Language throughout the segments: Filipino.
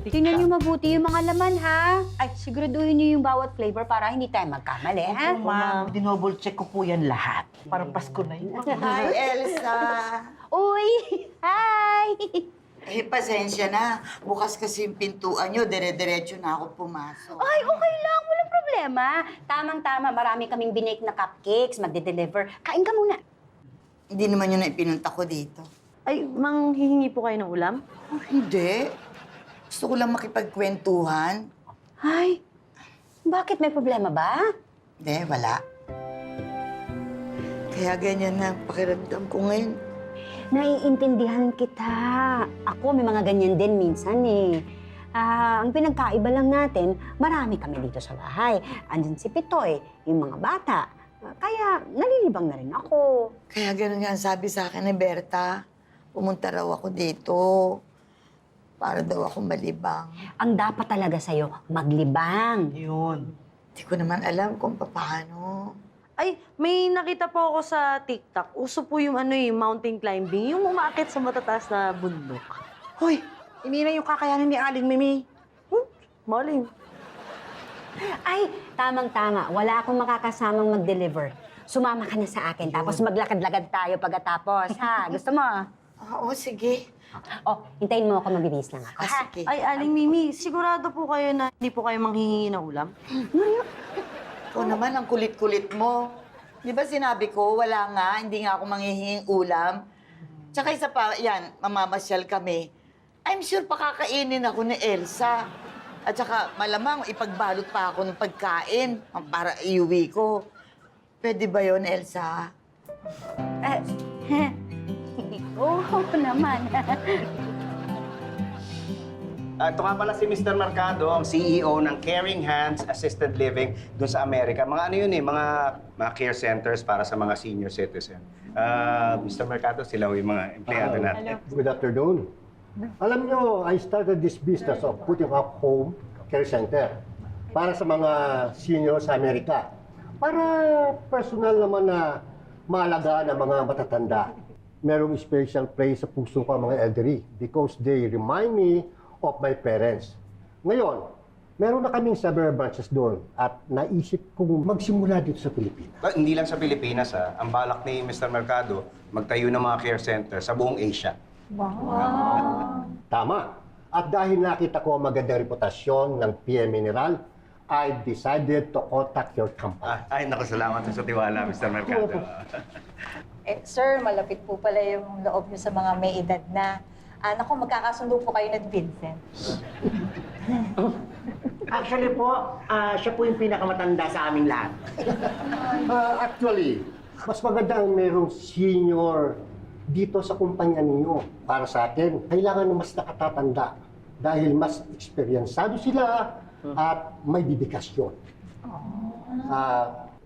Tingnan niyo mabuti yung mga laman, ha? Ay, siguraduhin niyo yung bawat flavor para hindi tayo magkamali, ha? Ma'am, dinouble check ko po yan lahat. Parang Pasko na yun. Hi, Elsa. Uy! Hi! Eh, pasensya na. Bukas kasi yung pintuan nyo, dire-diretso na ako pumasok. Ay, okay lang. Walang problema. Tamang-tama. Marami kaming binake na cupcakes. Magde-deliver. Kain ka muna. Hindi naman yun na ipinunta ko dito. Ay, manghihingi po kayo ng ulam? Oh, hindi. Gusto ko lang makipagkwentuhan. Ay, bakit? May problema ba? Hindi, wala. Kaya ganyan na ang pakiramdam ko ngayon. Naiintindihan kita. Ako, may mga ganyan din minsan eh. Ang pinagkaiba lang natin, marami kami dito sa bahay. Andyan si Pitoy, yung mga bata. Kaya nalilibang na rin ako. Kaya ganun nga ang sabi sa akin ni Berta. Pumunta raw ako dito. Para daw ako malibang. Ang dapat talaga sa'yo, maglibang. Yun. Hindi ko naman alam kung paano. Ay, may nakita po ako sa TikTok. Uso po yung mountain climbing, yung umaakit sa matataas na bundok. Hoy, hindi na yung kakayanan ni Aling Mimi. Maling. Ay, tamang-tama. Wala akong makakasamang mag-deliver. Sumama ka na sa akin, tapos maglakad-lakad tayo pagkatapos, ha? Gusto mo? Oo, sige. Oh, hintayin mo ako, magbibis lang ako, ha? Sige. Ay, Aling Mimi, sigurado po kayo na hindi po kayo manghihingi ng ulam? Ikaw naman, ang kulit-kulit mo. Di ba sinabi ko, wala nga, hindi nga ako manghihinging ulam. Tsaka isa pa, yan, mamamasyal kami. I'm sure pakakainin ako ni Elsa. At saka malamang ipagbalot pa ako ng pagkain para iuwi ko. Pwede ba yon, Elsa? Oo naman. Ito nga pala si Mr. Mercado, ang CEO ng Caring Hands Assisted Living doon sa Amerika. Mga ano yun eh, mga care centers para sa mga senior citizen. Mr. Mercado, sila yung mga empleyado natin. Good afternoon. Alam nyo, I started this business of putting up home care center para sa mga senior sa Amerika. Para personal naman na maalagaan ang mga matatanda. Merong special place sa puso ko ang mga elderly because they remind me of my parents. Ngayon, meron na kaming several branches doon at naisip kong magsimula dito sa Pilipinas. Hindi lang sa Pilipinas, ang balak ni Mr. Mercado, magtayo ng mga care center sa buong Asia. Tama. At dahil nakita ko ang magandang reputasyon ng PM Mineral, I decided to contact your company. Ay, naku, salamat sa tiwala, Mr. Mercado. Eh, sir, malapit po pala yung loob niyo sa mga may edad na. Naku, magkakasundo po kayo na Vincent. Actually po, siya po yung pinakamatanda sa aming lahat. Actually, mas maganda ang merong senior dito sa kumpanya ninyo. Para sa akin, kailangan ng mas nakatatanda dahil mas eksperyensado sila at may dedikasyon.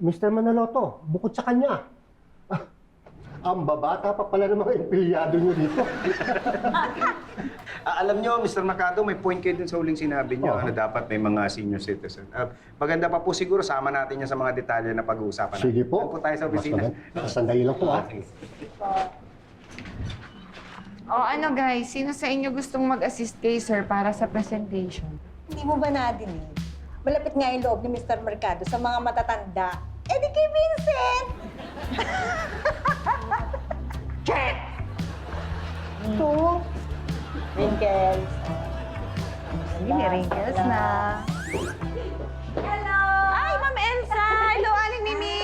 Mr. Manaloto, bukod sa kanya, ang babata pa pala ng mga empleyado nyo dito. Alam nyo, Mr. Mercado, may point kayo dun sa huling sinabi nyo. Ano, dapat may mga senior citizen. Maganda pa po siguro, sama natin yan sa mga detalye na pag-uusapan natin. Sige po. Saan po tayo sa opisina? Sandali lang po, ha? Sige. Ano guys, sino sa inyo gustong mag-assist kay sir para sa presentation? Hindi mo ba nadinig? Malapit nga yung loob ni Mr. Mercado sa mga matatanda. Eh di kay Vincent! Check! Ito. Wrinkles. Hindi, may wrinkles na. Hello! Ay, Ma'am Elsa! Hello, Aling Mimi!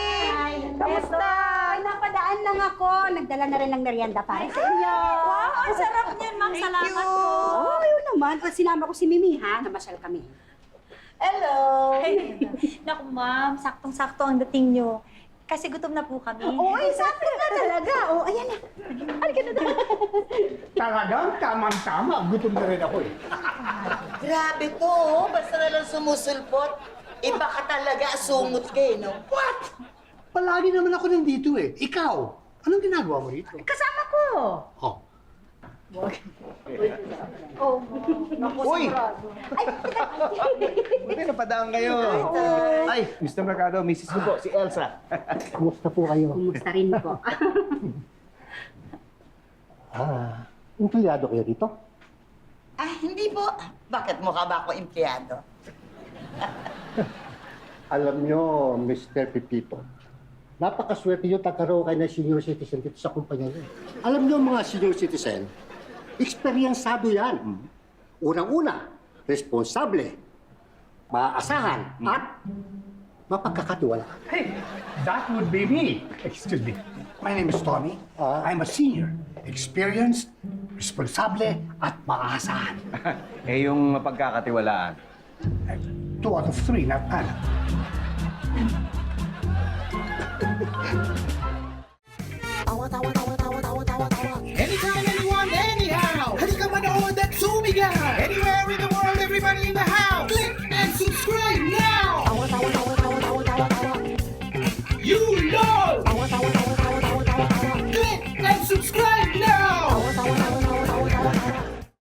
Kamusta? Ay, napadaan lang ako. Nagdala na rin ng merienda para sa inyo. Wow, ang sarap niyan, ma'am. Salamat po. Oo, yun naman. At sinama ko si Mimi, ha? Namasyal kami. Hello! Naku, ma'am. Saktong-sakto ang dating nyo. Kasi gutom na po kami. Oy, sakto na talaga. Oh, ayan na. Halika na daw. Talagang tamang-tama. Gutom na rin ako eh. Grabe to, oh. Basta na lang sumusulpot. Iba ka talaga, sungot ka eh, no? What? Palagi naman ako nandito eh. Ikaw, anong ginagawa mo rito? Kasama ko. Oh. Uy! Buti napadaan kayo. Ay, Mr. Mercado, Mrs. ko po, si Elsa. Kumusta po kayo? Kumusta rin po? Empleyado kayo dito? Ay, hindi po. Bakit mukha ba ako empleyado? Alam nyo, Mr. Pipito, napakaswerte yung tagkaroon kayo ng senior citizen dito sa kumpanya niyo. Alam nyo, mga senior citizen, eksperyensado yan. Unang-una, responsable, maaasahan, at mapagkakatiwalaan. Hey, that would be me. Excuse me. My name is Tommy. I'm a senior. Experienced, responsable, at maaasahan. Eh, yung mapagkakatiwalaan. 2 out of 3, not bad. Anytime, anyone, anyhow. Halika manood at sumigaw. Anywhere in the world, everybody in the house. Click and subscribe now. You know. Click and subscribe